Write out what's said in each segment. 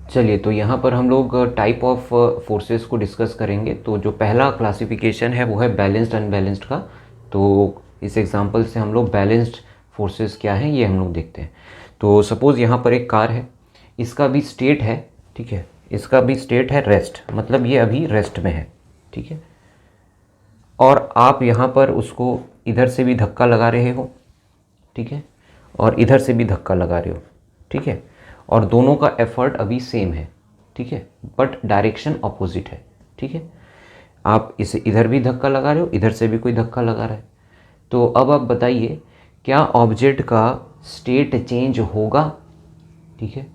चलिए, तो यहाँ पर हम लोग टाइप ऑफ फोर्सेस को डिस्कस करेंगे। तो जो पहला क्लासिफिकेशन है वो है बैलेंस्ड अनबैलेंस्ड का। तो इस एग्जांपल से हम लोग बैलेंस्ड फोर्सेस क्या हैं ये हम लोग देखते हैं। तो सपोज़ यहाँ पर एक कार है, इसका भी स्टेट है, ठीक है, इसका भी स्टेट है रेस्ट, मतलब ये अभी रेस्ट में है, ठीक है। और आप यहाँ पर उसको इधर से भी धक्का लगा रहे हो, ठीक है, और इधर से भी धक्का लगा रहे हो, ठीक है, और दोनों का एफर्ट अभी सेम है, ठीक है, बट डायरेक्शन अपोजिट है, ठीक है। आप इसे इधर भी धक्का लगा रहे हो, इधर से भी कोई धक्का लगा रहा है। तो अब आप बताइए, क्या ऑब्जेक्ट का स्टेट चेंज होगा, ठीक है,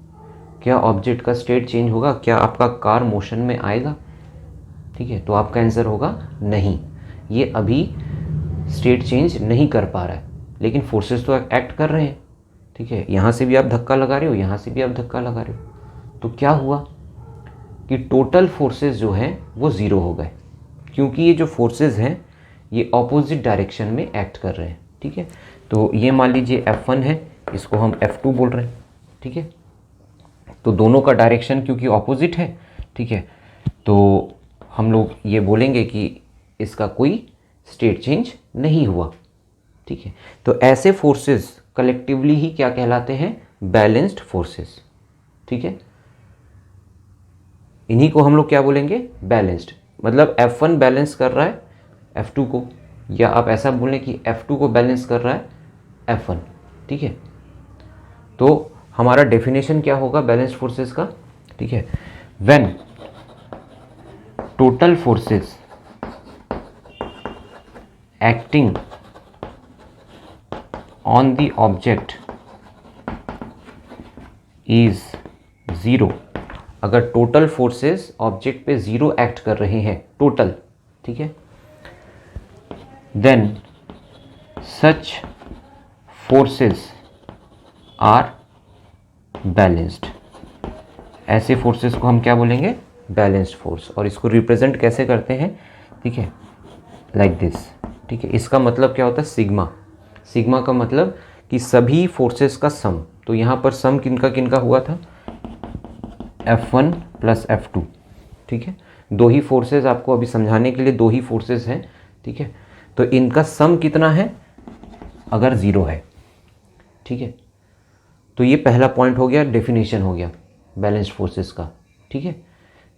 क्या ऑब्जेक्ट का स्टेट चेंज होगा, क्या आपका कार मोशन में आएगा, ठीक है। तो आपका आंसर होगा नहीं, ये अभी स्टेट चेंज नहीं कर पा रहा है, लेकिन फोर्सेस तो एक्ट कर रहे हैं, ठीक है। यहाँ से भी आप धक्का लगा रहे हो, यहाँ से भी आप धक्का लगा रहे हो, तो क्या हुआ कि टोटल फोर्सेस जो हैं वो ज़ीरो हो गए, क्योंकि ये जो फोर्सेस हैं ये ऑपोजिट डायरेक्शन में एक्ट कर रहे हैं, ठीक है। तो ये मान लीजिए F1 है, इसको हम F2 बोल रहे हैं, ठीक है। तो दोनों का डायरेक्शन क्योंकि ऑपोजिट है, ठीक है, तो हम लोग ये बोलेंगे कि इसका कोई स्टेट चेंज नहीं हुआ, ठीक है। तो ऐसे फोर्सेस कलेक्टिवली ही क्या कहलाते हैं, बैलेंस्ड फोर्सेस, ठीक है। इन्हीं को हम लोग क्या बोलेंगे, बैलेंस्ड। मतलब F1 बैलेंस कर रहा है F2 को, या आप ऐसा बोलें कि F2 को बैलेंस कर रहा है F1, ठीक है। तो हमारा डेफिनेशन क्या होगा बैलेंस्ड फोर्सेस का, ठीक है, when total forces acting on the object is zero. अगर टोटल फोर्सेस ऑब्जेक्ट पे ज़ीरो एक्ट कर रहे हैं टोटल, ठीक है, then such forces are balanced. ऐसे फोर्सेस को हम क्या बोलेंगे, बैलेंस्ड फोर्स। और इसको रिप्रेजेंट कैसे करते हैं, ठीक है, लाइक दिस, ठीक है। इसका मतलब क्या होता है, सिग्मा। सिग्मा का मतलब कि सभी फोर्सेस का सम। तो यहाँ पर सम किनका हुआ था, F1 प्लस F2, ठीक है। दो ही फोर्सेस, आपको अभी समझाने के लिए दो ही फोर्सेस हैं, ठीक है। तो इनका सम कितना है, अगर ज़ीरो है, ठीक है। तो ये पहला पॉइंट हो गया, डेफिनेशन हो गया बैलेंस्ड फोर्सेस का, ठीक है,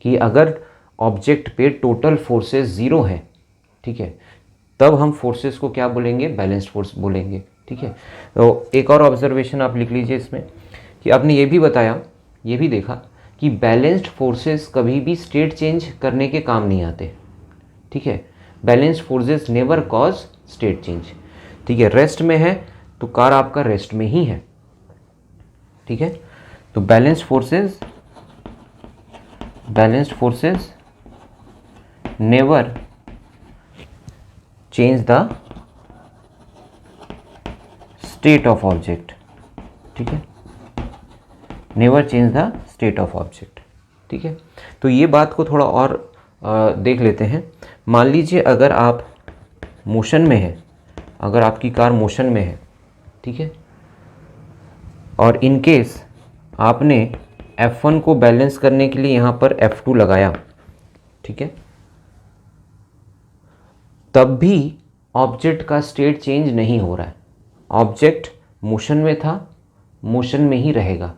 कि अगर ऑब्जेक्ट पे टोटल फोर्सेस ज़ीरो है, ठीक है, तब हम फोर्सेस को क्या बोलेंगे, बैलेंस्ड फोर्स बोलेंगे, ठीक है। तो एक और ऑब्जर्वेशन आप लिख लीजिए इसमें, कि आपने ये भी बताया, ये भी देखा कि बैलेंस्ड फोर्सेस कभी भी स्टेट चेंज करने के काम नहीं आते, ठीक है। Balanced forces never cause state change, ठीक है। रेस्ट में है तो कार आपका रेस्ट में ही है, ठीक है। तो balanced forces never change the state of object, ठीक है, never change the state of object, ठीक है। तो ये बात को थोड़ा और देख लेते हैं। मान लीजिए अगर आप मोशन में है, अगर आपकी कार मोशन में है, ठीक है, और इन केस आपने F1 को बैलेंस करने के लिए यहाँ पर F2 लगाया, ठीक है, तब भी ऑब्जेक्ट का स्टेट चेंज नहीं हो रहा है। ऑब्जेक्ट मोशन में था, मोशन में ही रहेगा,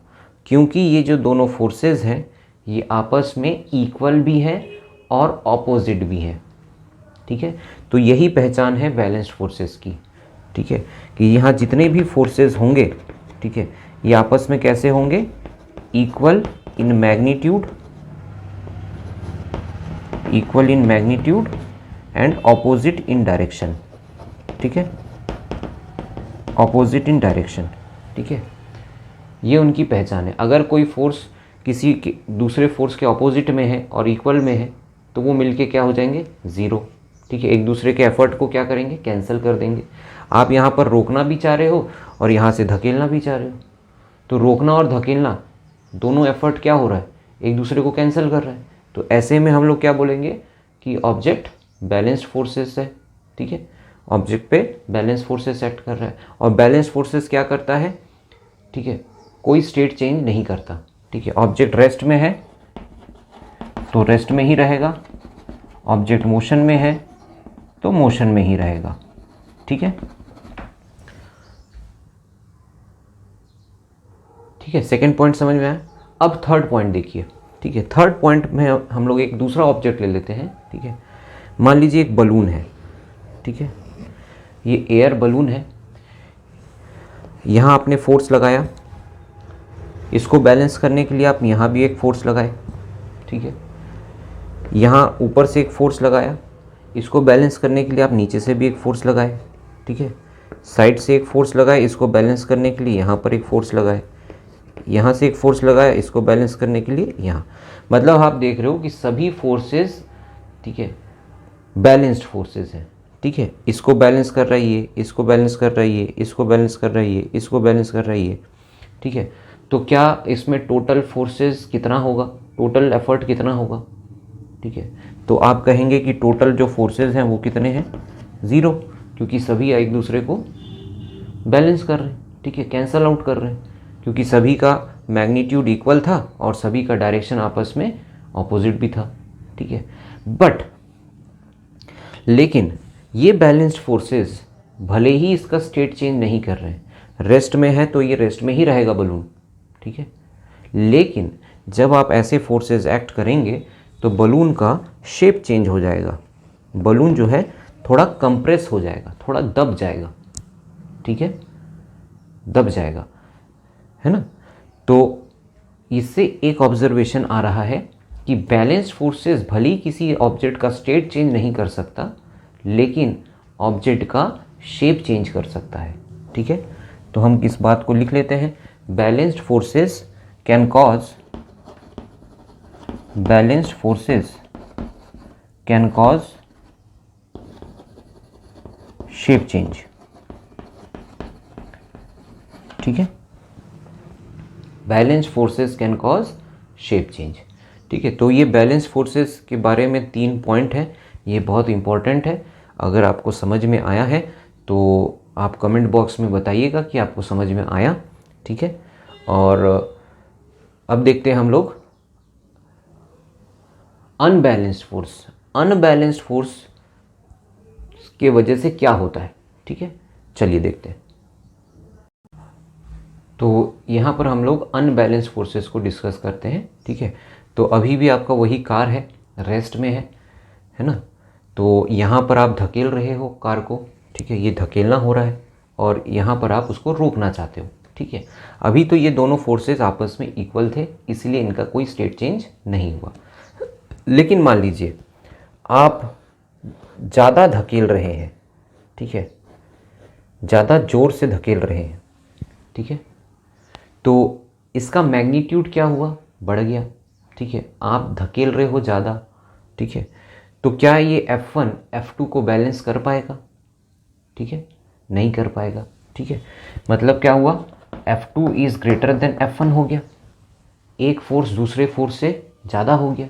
क्योंकि ये जो दोनों फोर्सेस हैं ये आपस में इक्वल भी हैं और ऑपोजिट भी हैं, ठीक है। तो यही पहचान है बैलेंस्ड फोर्सेस की, ठीक है, कि यहाँ जितने भी फोर्सेस होंगे, ठीक है, ये आपस में कैसे होंगे, equal in magnitude and opposite in direction, ठीक है, ऑपोजिट इन डायरेक्शन, ठीक है। ये उनकी पहचान है। अगर कोई फोर्स किसी के दूसरे फोर्स के ऑपोजिट में है और इक्वल में है तो वो मिलके क्या हो जाएंगे, ज़ीरो, ठीक है। एक दूसरे के एफर्ट को क्या करेंगे, कैंसिल कर देंगे। आप यहाँ पर रोकना भी चाह रहे हो और यहाँ से धकेलना भी चाह रहे हो, तो रोकना और धकेलना दोनों एफर्ट क्या हो रहा है, एक दूसरे को कैंसिल कर रहा है। तो ऐसे में हम लोग क्या बोलेंगे कि ऑब्जेक्ट बैलेंस्ड फोर्सेस है, ठीक है, ऑब्जेक्ट पे बैलेंस फोर्सेस एक्ट कर रहा है। और बैलेंस फोर्सेस क्या करता है, ठीक है, कोई स्टेट चेंज नहीं करता, ठीक है। ऑब्जेक्ट रेस्ट में है तो रेस्ट में ही रहेगा, ऑब्जेक्ट मोशन में है तो मोशन में ही रहेगा, ठीक है। ठीक है, सेकंड पॉइंट समझ में आया। अब थर्ड पॉइंट देखिए, ठीक है। थर्ड पॉइंट में हम लोग एक दूसरा ऑब्जेक्ट ले लेते हैं, ठीक है। मान लीजिए एक बलून है, ठीक है, ये एयर बलून है। यहाँ आपने फोर्स लगाया, इसको बैलेंस करने के लिए आप यहाँ भी एक फोर्स लगाए, ठीक है। यहाँ ऊपर से एक फोर्स लगाया, इसको बैलेंस करने के लिए आप नीचे से भी एक फोर्स लगाए, ठीक है। साइड से एक फोर्स लगाए, इसको बैलेंस करने के लिए यहाँ पर एक फोर्स लगाए, यहाँ से एक फोर्स लगाया, इसको बैलेंस करने के लिए यहाँ। मतलब आप देख रहे हो कि सभी फोर्सेस, ठीक है, बैलेंस्ड फोर्सेस हैं, ठीक है। इसको बैलेंस कर रही है, इसको बैलेंस कर रही है, इसको बैलेंस कर रही है, इसको बैलेंस कर रही है, ठीक है। तो क्या इसमें टोटल फोर्सेस कितना होगा, टोटल एफर्ट कितना होगा, ठीक है। तो आप कहेंगे कि टोटल जो फोर्सेस हैं वो कितने हैं, 0, क्योंकि सभी एक दूसरे को बैलेंस कर रहे हैं, ठीक है, कैंसल आउट कर रहे हैं, क्योंकि सभी का मैग्नीट्यूड इक्वल था और सभी का डायरेक्शन आपस में ऑपोजिट भी था, ठीक है। बट लेकिन ये बैलेंस्ड फोर्सेस भले ही इसका स्टेट चेंज नहीं कर रहे हैं, रेस्ट में है तो ये रेस्ट में ही रहेगा बलून, ठीक है। लेकिन जब आप ऐसे फोर्सेस एक्ट करेंगे तो बलून का शेप चेंज हो जाएगा, बलून जो है थोड़ा कंप्रेस हो जाएगा, थोड़ा दब जाएगा, ठीक है, दब जाएगा, है ना। तो इससे एक ऑब्जर्वेशन आ रहा है कि बैलेंस्ड फोर्सेस भले ही किसी ऑब्जेक्ट का स्टेट चेंज नहीं कर सकता, लेकिन ऑब्जेक्ट का शेप चेंज कर सकता है, ठीक है। तो हम इस बात को लिख लेते हैं, balanced forces can cause, balanced forces can cause shape change, ठीक है। Balanced forces can cause shape change, ठीक है। तो ये बैलेंस फोर्सेस के बारे में 3 पॉइंट है, ये बहुत इंपॉर्टेंट है। अगर आपको समझ में आया है तो आप कमेंट बॉक्स में बताइएगा कि आपको समझ में आया, ठीक है। और अब देखते हैं हम लोग अनबैलेंस्ड फोर्स। अनबैलेंस्ड फोर्स के वजह से क्या होता है, ठीक है, चलिए देखते हैं। तो यहाँ पर हम लोग अनबैलेंस्ड फोर्सेस को डिस्कस करते हैं, ठीक है। तो अभी भी आपका वही कार है, रेस्ट में है ना। तो यहाँ पर आप धकेल रहे हो कार को, ठीक है, ये धकेलना हो रहा है और यहाँ पर आप उसको रोकना चाहते हो, ठीक है। अभी तो ये दोनों फोर्सेस आपस में इक्वल थे, इसलिए इनका कोई स्टेट चेंज नहीं हुआ। लेकिन मान लीजिए आप ज़्यादा धकेल रहे हैं, ठीक है, ज़्यादा ज़ोर से धकेल रहे हैं, ठीक है, तो इसका मैग्नीट्यूड क्या हुआ, बढ़ गया, ठीक है। आप धकेल रहे हो ज़्यादा, ठीक है। तो क्या ये F1 F2 को बैलेंस कर पाएगा, ठीक है, नहीं कर पाएगा, ठीक है। मतलब क्या हुआ, F2 is greater than F1 हो गया, एक फोर्स दूसरे फोर्स से ज़्यादा हो गया,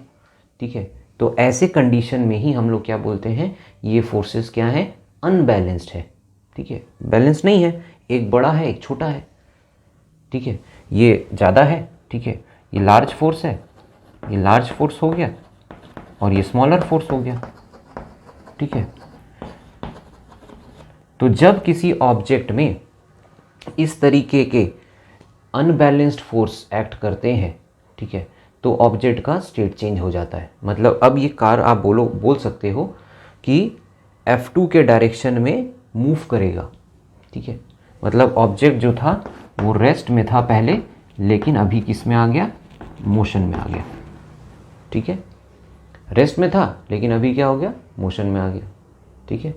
ठीक है। तो ऐसे कंडीशन में ही हम लोग क्या बोलते हैं, ये फोर्सेस क्या हैं, अनबैलेंस्ड है, ठीक है, बैलेंस नहीं है, एक बड़ा है एक छोटा है, ठीक है, ये ज़्यादा है, ठीक है, ये लार्ज फोर्स है, ये लार्ज फोर्स हो गया और ये स्मॉलर फोर्स हो गया, ठीक है। तो जब किसी ऑब्जेक्ट में इस तरीके के अनबैलेंस्ड फोर्स एक्ट करते हैं, ठीक है, तो ऑब्जेक्ट का स्टेट चेंज हो जाता है। मतलब अब ये कार आप बोल सकते हो कि F2 के डायरेक्शन में मूव करेगा, ठीक है। मतलब ऑब्जेक्ट जो था वो रेस्ट में था पहले, लेकिन अभी किस में आ गया, मोशन में आ गया, ठीक है। रेस्ट में था लेकिन अभी क्या हो गया, मोशन में आ गया, ठीक है।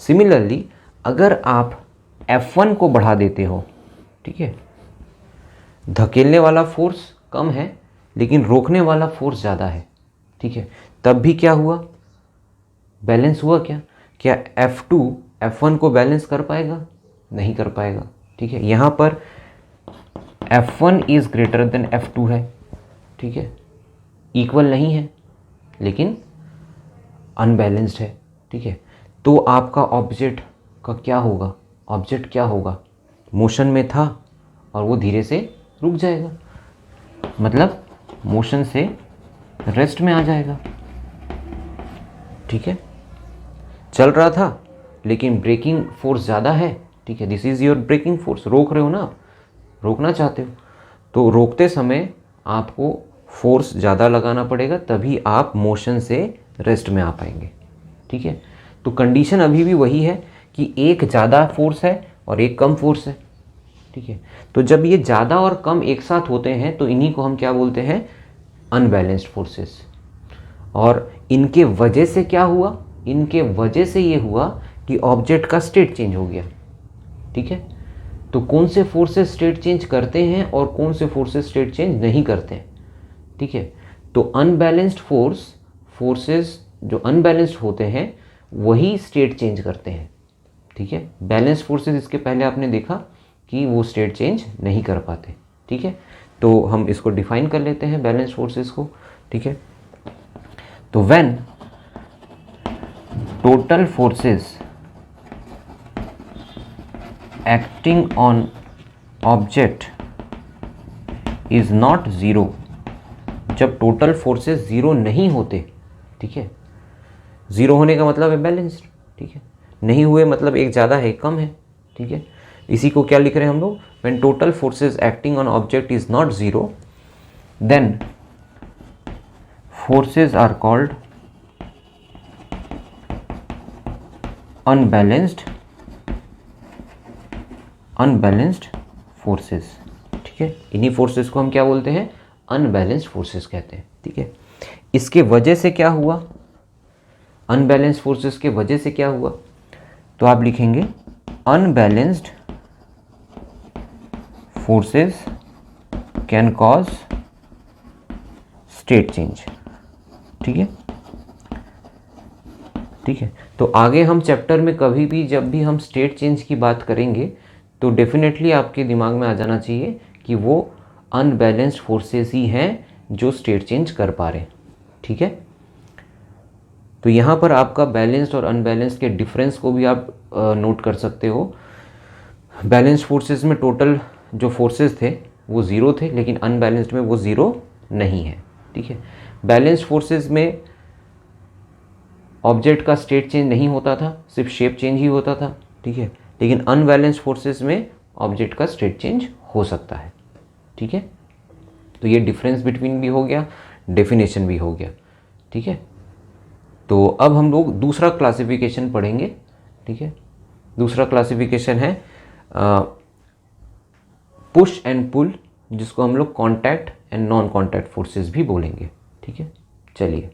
सिमिलरली अगर आप F1 को बढ़ा देते हो, ठीक है, धकेलने वाला फोर्स कम है लेकिन रोकने वाला फोर्स ज़्यादा है, ठीक है, तब भी क्या हुआ, बैलेंस हुआ क्या, क्या F2 F1 को बैलेंस कर पाएगा, नहीं कर पाएगा, ठीक है। यहाँ पर F1 is greater than F2 है, ठीक है, इक्वल नहीं है लेकिन अनबैलेंस्ड है, ठीक है। तो आपका ऑब्जेक्ट का क्या होगा, ऑब्जेक्ट क्या होगा, मोशन में था और वो धीरे से रुक जाएगा, मतलब मोशन से रेस्ट में आ जाएगा। ठीक है, चल रहा था लेकिन ब्रेकिंग फोर्स ज़्यादा है। ठीक है, this is your breaking force, रोक रहे हो ना, रोकना चाहते हो, तो रोकते समय आपको फोर्स ज़्यादा लगाना पड़ेगा, तभी आप मोशन से रेस्ट में आ पाएंगे। ठीक है, तो कंडीशन अभी भी वही है कि एक ज़्यादा फोर्स है और एक कम फोर्स है। ठीक है, तो जब ये ज़्यादा और कम एक साथ होते हैं तो इन्हीं को हम क्या बोलते हैं, अनबैलेंस्ड फोर्सेस। और इनके वजह से क्या हुआ, इनके वजह से ये हुआ कि ऑब्जेक्ट का स्टेट चेंज हो गया। ठीक है, तो कौन से फोर्सेस स्टेट चेंज करते हैं और कौन से फोर्सेस स्टेट चेंज नहीं करते हैं। ठीक है, तो अनबैलेंस्ड फोर्सेस जो अनबैलेंस्ड होते हैं वही स्टेट चेंज करते हैं। ठीक है, बैलेंस्ड फोर्सेस इसके पहले आपने देखा कि वो स्टेट चेंज नहीं कर पाते। ठीक है, तो हम इसको डिफाइन कर लेते हैं बैलेंस्ड फोर्सेस को। ठीक है, तो when total forces acting on object is not zero, जब टोटल फोर्सेस ज़ीरो नहीं होते। ठीक है, ज़ीरो होने का मतलब है बैलेंस्ड। ठीक है, नहीं हुए मतलब एक ज़्यादा है एक कम है। ठीक है, इसी को क्या लिख रहे हैं हम लोग, when total forces acting on object is not zero then forces are called unbalanced forces. ठीक है, इन्हीं फोर्सेस को हम क्या बोलते हैं, अनबैलेंस्ड फोर्सेस कहते हैं। ठीक है, इसके वजह से क्या हुआ, अनबैलेंस्ड फोर्सेस के वजह से क्या हुआ, तो आप लिखेंगे unbalanced forces can cause state change. ठीक है, ठीक है, तो आगे हम चैप्टर में कभी भी जब भी हम स्टेट चेंज की बात करेंगे तो डेफिनेटली आपके दिमाग में आ जाना चाहिए कि वो अनबैलेंस्ड फोर्सेस ही हैं जो स्टेट चेंज कर पा रहे हैं। ठीक है, तो यहाँ पर आपका बैलेंस्ड और अनबैलेंस्ड के डिफरेंस को भी आप नोट कर सकते हो। बैलेंस्ड फोर्सेस में टोटल जो फोर्सेस थे वो ज़ीरो थे, लेकिन अनबैलेंस्ड में वो ज़ीरो नहीं है। ठीक है, बैलेंस्ड फोर्सेस में ऑब्जेक्ट का स्टेट चेंज नहीं होता था, सिर्फ शेप चेंज ही होता था। ठीक है, लेकिन अनबैलेंस्ड फोर्सेस में ऑब्जेक्ट का स्टेट चेंज हो सकता है। ठीक है, तो ये डिफरेंस बिटवीन भी हो गया, डेफिनेशन भी हो गया। ठीक है, तो अब हम लोग दूसरा क्लासिफिकेशन पढ़ेंगे। ठीक है, दूसरा क्लासिफिकेशन है पुश एंड पुल, जिसको हम लोग contact and non contact forces भी बोलेंगे। ठीक है, चलिए।